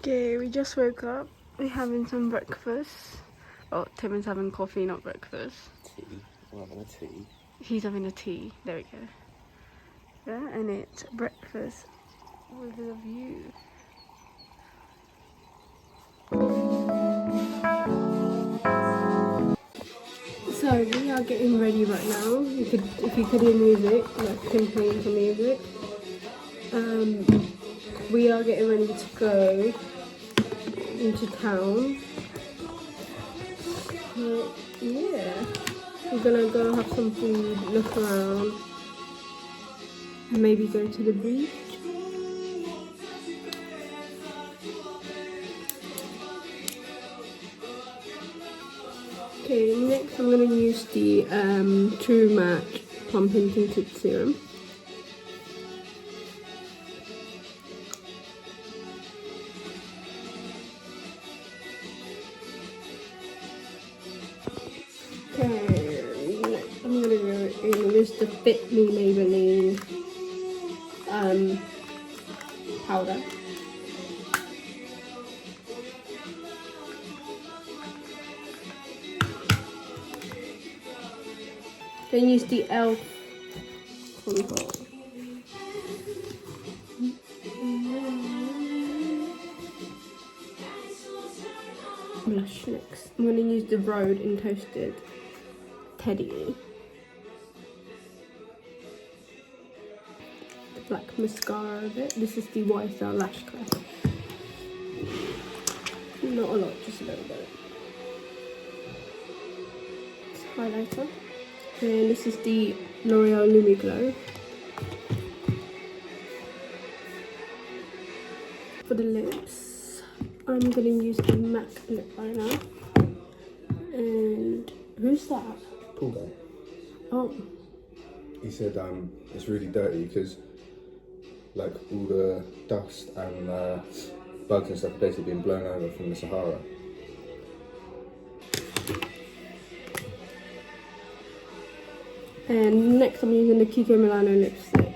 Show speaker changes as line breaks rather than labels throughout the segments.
Okay, we just woke up. We're having some breakfast. Oh, Tim is having coffee, not breakfast.
Tea. I'm having a tea.
He's having a tea. There we go. Yeah, and it's breakfast with a view. So we are getting ready right now. If you could hear music, like Tim playing some music. We are getting ready to go into town. So, yeah, we're gonna go have some food, look around, and maybe go to the beach. Okay, next I'm gonna use the True Match Pumping Tinted Serum. Okay, next I'm gonna go in with the Fit Me Maybelline powder. Then use the e.l.f. contour. Blush next. I'm going to use the Road in Toasted Teddy. The black mascara of it. This is the YSL Lash Curl. Not a lot, just a little bit. It's highlighter. And this is the L'Oreal Lumi Glow. For the lips, I'm gonna use the MAC lip liner. And who's that?
Pool guy.
Oh.
He said it's really dirty because like all the dust and bugs and stuff are basically being blown over from the Sahara.
And next I'm using the Kiko Milano lipstick.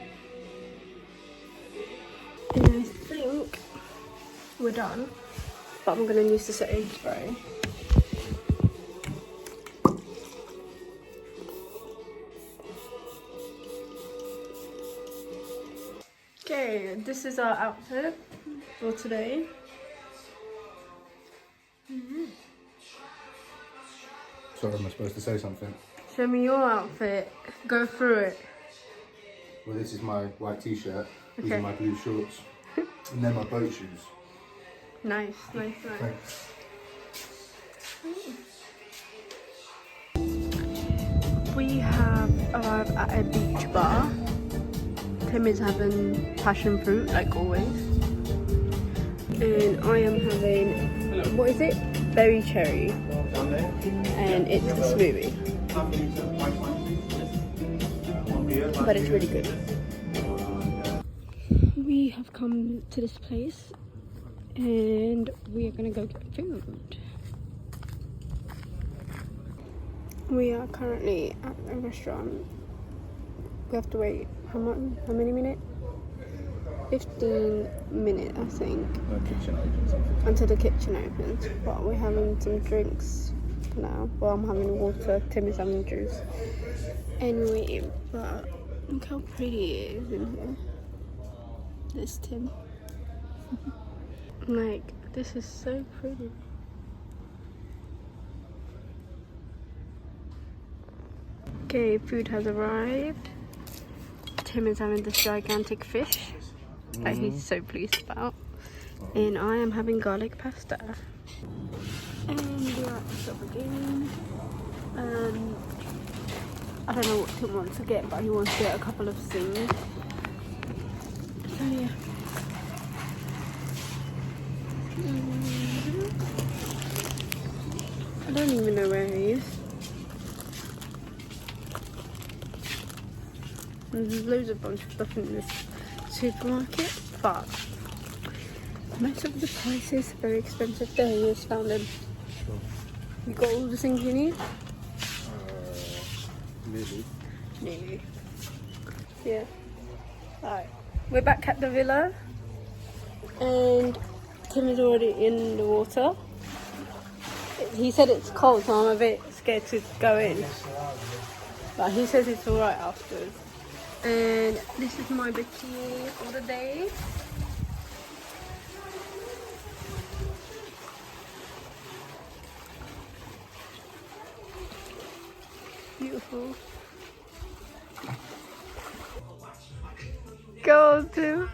And I think we're done. But I'm gonna use the setting spray. Okay, this is our outfit for today.
Sorry, am I supposed to say something?
Show me your outfit. Go through it.
Well, this is my white t-shirt. These
Okay.
are my blue shorts. And they're my boat shoes.
Nice, nice, nice.
Thanks.
We have arrived at a beach bar. Tim is having passion fruit, like always. And I am having, what is it? Berry cherry. And it's a smoothie. But it's really good. We have come to this place and we are gonna go get food. We are currently at a restaurant. We have to wait how many minutes? 15 minutes, I think.
Kitchen opens.
Until the kitchen opens. But we're having some drinks for now. Well, I'm having water, Tim is having juice. Anyway, but look how pretty it is in here. This Tim. Like, this is so pretty. Okay, food has arrived. Tim is having this gigantic fish that he's so pleased about. And I am having garlic pasta. And we're at the shop again. I don't know what Tim wants to get, but he wants to get a couple of things. So yeah. I don't even know where he is. There's loads of bunch of stuff in this supermarket, but most of the prices are very expensive. There he is, found him.
Sure.
You got all the things you need?
Maybe.
Nearly. Yeah. Alright. We're back at the villa and Tim is already in the water. He said it's cold, so I'm a bit scared to go in. But he says it's alright afterwards. And this is my bikini for the day. Beautiful. Go on, Tim.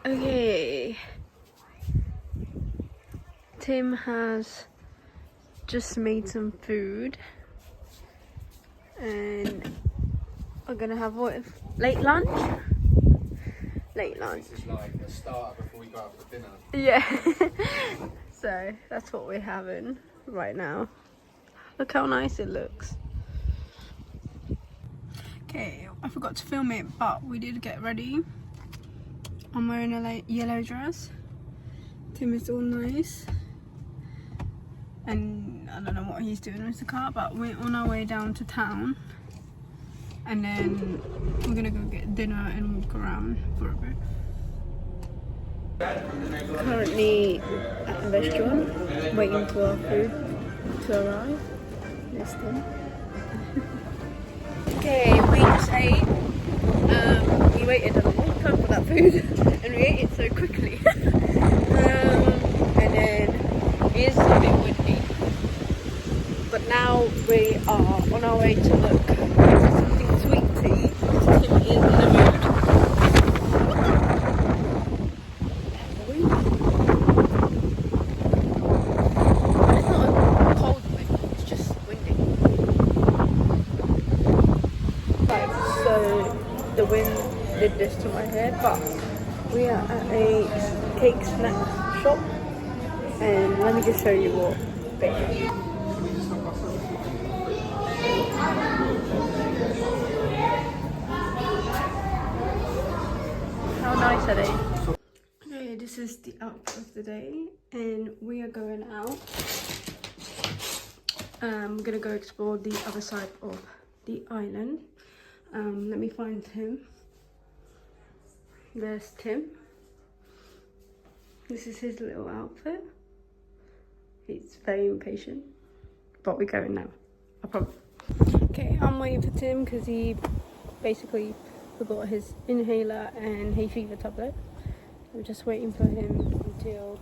Okay. Tim has just made some food. And we're gonna have what? Late lunch? Late lunch.
This is like a starter before we go out for dinner.
Yeah. So that's what we're having right now. Look how nice it looks. Okay, I forgot to film it, but we did get ready. I'm wearing a yellow dress. Tim is all nice. And I don't know what he's doing with the car, but we're on our way down to town. And then we're gonna go get dinner and walk around for a bit. Currently at a restaurant, waiting for our food to arrive. There's Tim. Okay, we just ate. We waited a long time for that food, and we ate it so quickly. And then it is a bit windy, but now we are on our way to look for something sweet to eat. Tim is in the mood. But it's not a cold wind; it's just windy. Right, so the wind did this to my hair, but we are at a cake snack shop, and let me just show you what they have. How nice are they? Okay, this is the outfit of the day, and we are going out. We're gonna go explore the other side of the island. Let me find Tim. There's Tim. This is his little outfit. He's very impatient, but we're going now, I promise. Okay, I'm waiting for Tim because he basically forgot his inhaler and hay fever tablet. I'm just waiting for him until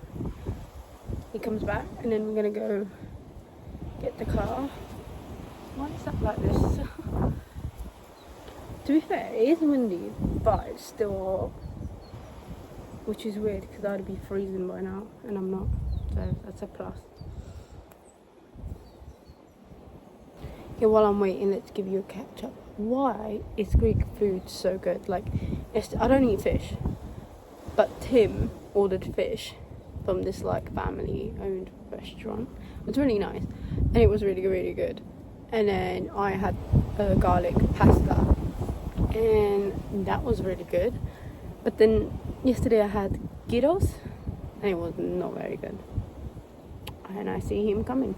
he comes back, and then we're gonna go get the car. Why is that like this? To be fair, it is windy, but it's still hot, which is weird because I'd be freezing by now, and I'm not, so that's a plus. Okay, while I'm waiting, let's give you a catch up. Why is Greek food so good? Like, I don't eat fish, but Tim ordered fish from this like family-owned restaurant. It was really nice, and it was really, really good. And then I had garlic pasta, and that was really good. But then yesterday I had gyros, and it was not very good. And I see him coming.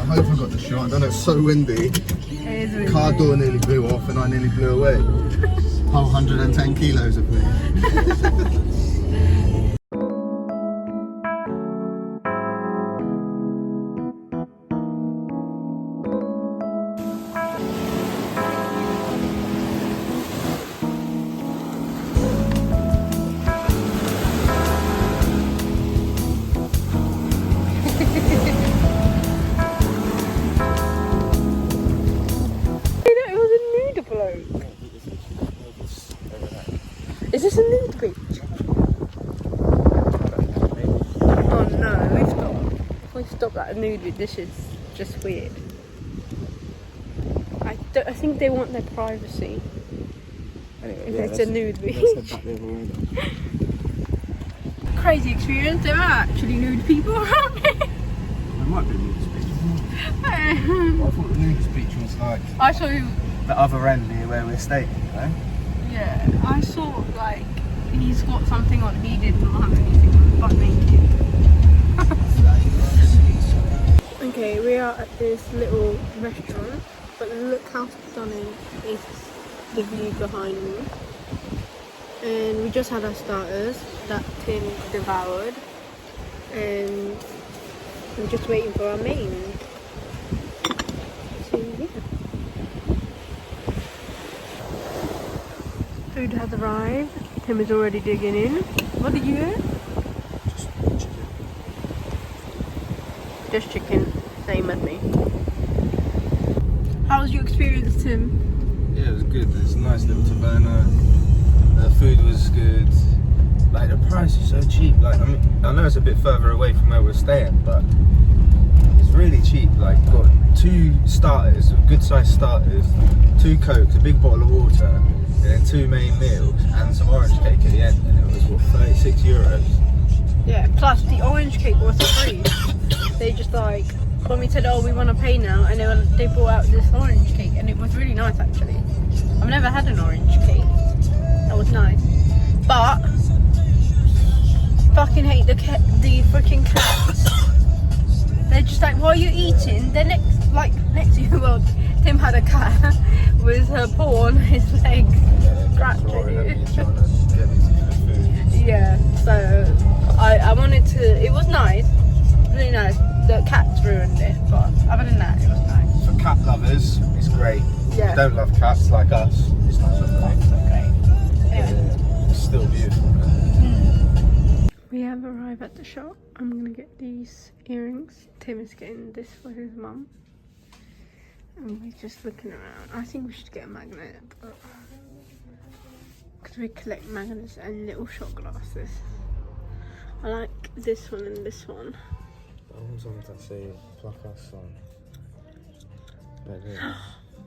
I hope I got the shot. I don't know, it's so windy. The car door nearly blew off and I nearly blew away. Whole 110 kilos of me.
Is this a nude beach? that a nudity dish is just weird. I think they want their privacy.
Anyway,
If it's a nude beach.
Let's head back the other way then.
Crazy experience. There are actually nude people around here.
There might be a nudist beach. I thought the nudist beach was like
I saw you.
the other end near where we're staying, you know?
Yeah, I saw like he's got something on. He did not have anything on, but naked. Okay, we are at this little restaurant, but look how stunning is the view behind me. And we just had our starters that Tim devoured, and I'm just waiting for our main. So yeah, food has arrived. Tim is already digging in. What did you get? Just chicken, same as me. How was your experience, Tim?
Yeah, it was good. It's a nice little taverna. The food was good. Like the price is so cheap. Like I know it's a bit further away from where we're staying, but it's really cheap. Like got 2 starters, good sized starters, 2 cokes, a big bottle of water, and then 2 main meals and some orange cake at the end, and it was what, 36 euros.
Yeah, plus the orange cake was free. They just like, when we said, oh, we want to pay now, and they brought out this orange cake, and it was really nice actually. I've never had an orange cake. That was nice. But, fucking hate the freaking cats. They're just like, while you're eating, they're next to you. Well, Tim had a cat with her paw on his leg, scratching you. Yeah, so I wanted to, it was nice, really nice. The cats ruined it, but other than that, it was nice.
For cat lovers, it's great.
Yeah.
If you don't love cats like us, it's not so great.
It's not great. Anyway.
It's still beautiful.
We have arrived at the shop. I'm gonna get these earrings. Tim is getting this for his mum. And we're just looking around. I think we should get a magnet, but because we collect magnets and little shot glasses. I like this one and this one.
I want something that say Placas on.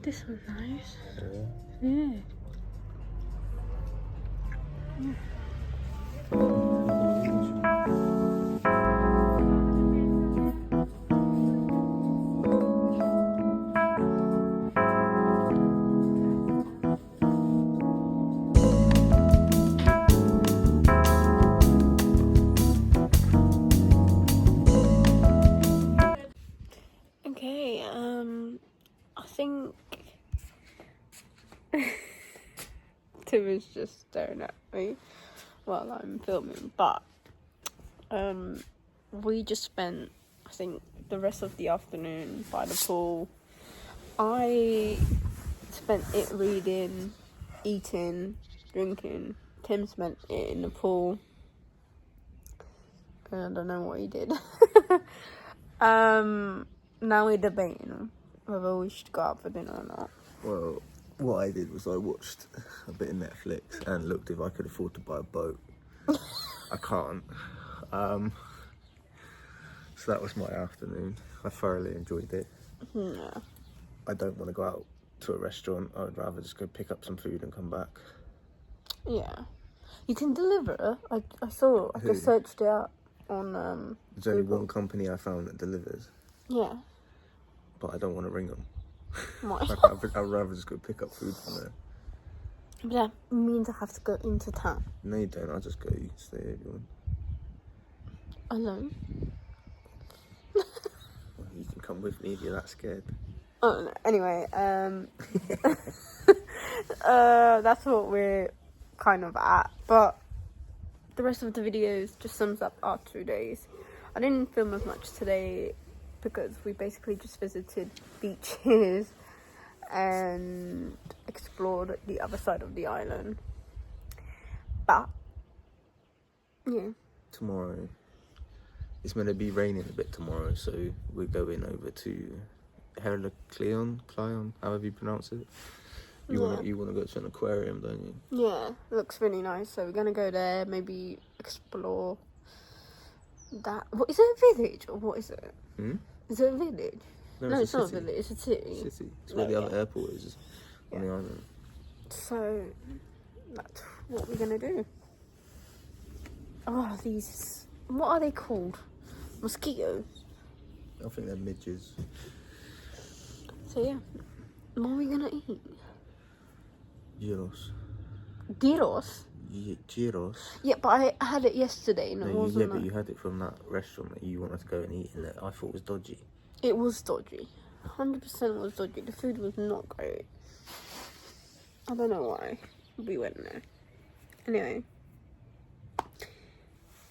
This one's nice.
Yeah.
Yeah. Okay, I think Tim is just staring at me while I'm filming, but we just spent, I think, the rest of the afternoon by the pool. I spent it reading, eating, drinking. Tim spent it in the pool, and I don't know what he did. Now we're debating whether we should go out for dinner or not.
Well, what I did was I watched a bit of Netflix and looked if I could afford to buy a boat. I can't. So that was my afternoon. I thoroughly enjoyed it.
Yeah.
I don't want to go out to a restaurant. I would rather just go pick up some food and come back.
Yeah. You can deliver. I saw. I just searched it out on.
There's only
Google.
one company I found that delivers,
Yeah.
but I don't want to ring them.
Why?
I'd rather just go pick up food from there.
But that means I have to go into town.
No, you don't. I'll just go. You can stay here if you want.
Alone.
Well, you can come with me if you're that scared.
Oh no. Anyway, that's what we're kind of at. But the rest of the videos just sums up our 2 days. I didn't film as much today because we basically just visited beaches and explored the other side of the island. But yeah.
Tomorrow, it's going to be raining a bit tomorrow, so we're going over to Cleon, however you pronounce it. You want to go to an aquarium, don't you?
Yeah, it looks really nice. So we're gonna go there, maybe explore What is it, a village or what is it?
Hmm?
Is it a village? No, it's not a
city.
village, it's a city.
City. It's where the other airport is on the island.
So, that's what we're gonna do. Oh, these. What are they called? Mosquitoes.
I think they're midges.
So, yeah. What are we gonna eat?
Gyros.
Gyros?
Gyros?
Yeah, but I had it yesterday and it wasn't.
But you had it from that restaurant that you wanted to go and eat in that I thought was dodgy.
It was dodgy. 100% was dodgy. The food was not great. I don't know why we went there. Anyway.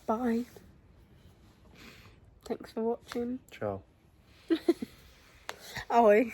Bye. Thanks for watching.
Ciao.
Ahoy.